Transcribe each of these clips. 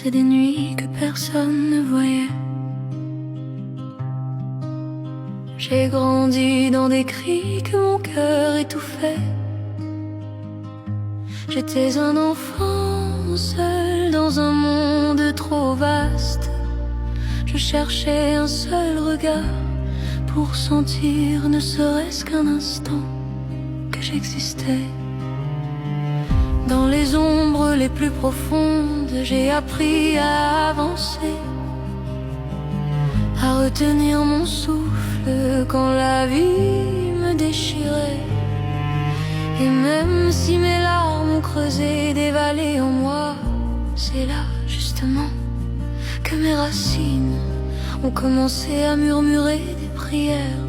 et des nuits que personne ne voyait. J'ai grandi dans des cris que mon cœur étouffait. J'étais un enfant seul dans un monde trop vaste. Je cherchais un seul regard pour sentir, ne serait-ce qu'un instant, que j'existais. Dans les ombres les plus profondes, j'ai appris à avancer, à retenir mon souffle quand la vie me déchirait. Et même si mes larmes ont creusé des vallées en moi, c'est là justement que mes racines ont commencé à murmurer des prières.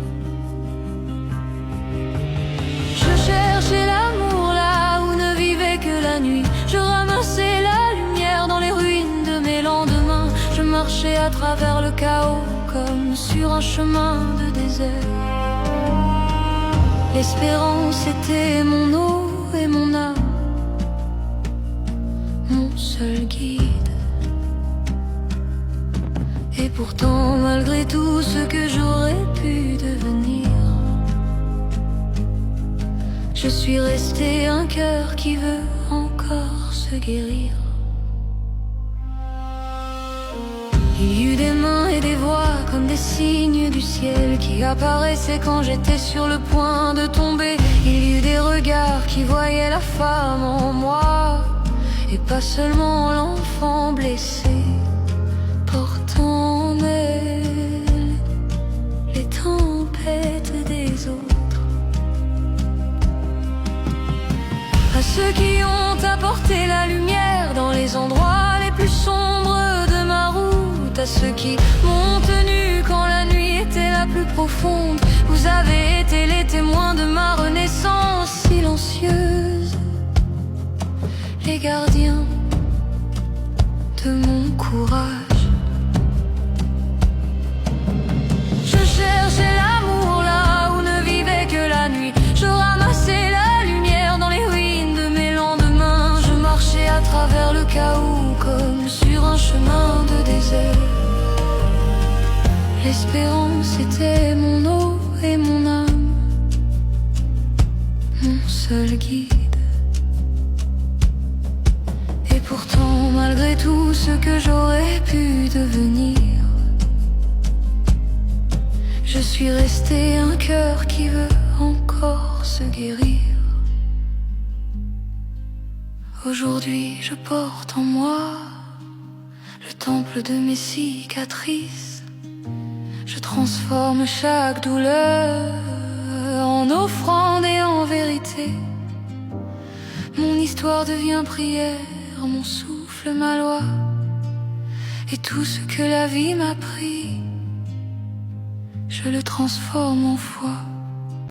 Je cherchais l'amour là où ne vivait que la nuit. Je ramassais la lumière dans les ruines de mes lendemains. Je marchais à travers le chaos comme sur un chemin de désert. L'espérance était mon eau et mon âme, mon seul guide. Et pourtant, malgré tout ce que j'aurais pu devenir, je suis resté un cœur qui veut encore se guérir. Il y eut des mains et des voix comme des signes du ciel qui apparaissaient quand j'étais sur le point de tomber. Il y eut des regards qui voyaient la femme en moi et pas seulement l'enfant blessé, portant en elle les tempêtes des autres. À ceux qui ont apporté la lumière dans les endroits les plus sombres de ma route, à ceux qui m'ont tenu quand la nuit était la plus profonde, vous avez été les témoins de ma renaissance silencieuse, les gardiens de mon courage. Je cherchais l'amour là où ne vivait que la nuit. Je ramassais la lumière dans les ruines de mes lendemains. Je marchais à travers le chaos comme sur un chemin de désert. L'espérance était mon eau et mon âme, mon seul guide. Et pourtant, malgré tout ce que j'aurais pu devenir, je suis resté un cœur qui veut encore se guérir. Aujourd'hui, je porte en moi le temple de mes cicatrices. Je transforme chaque douleur en offrande et en vérité. Mon histoire devient prière, mon souffle ma loi, et tout ce que la vie m'a pris, je le transforme en foi.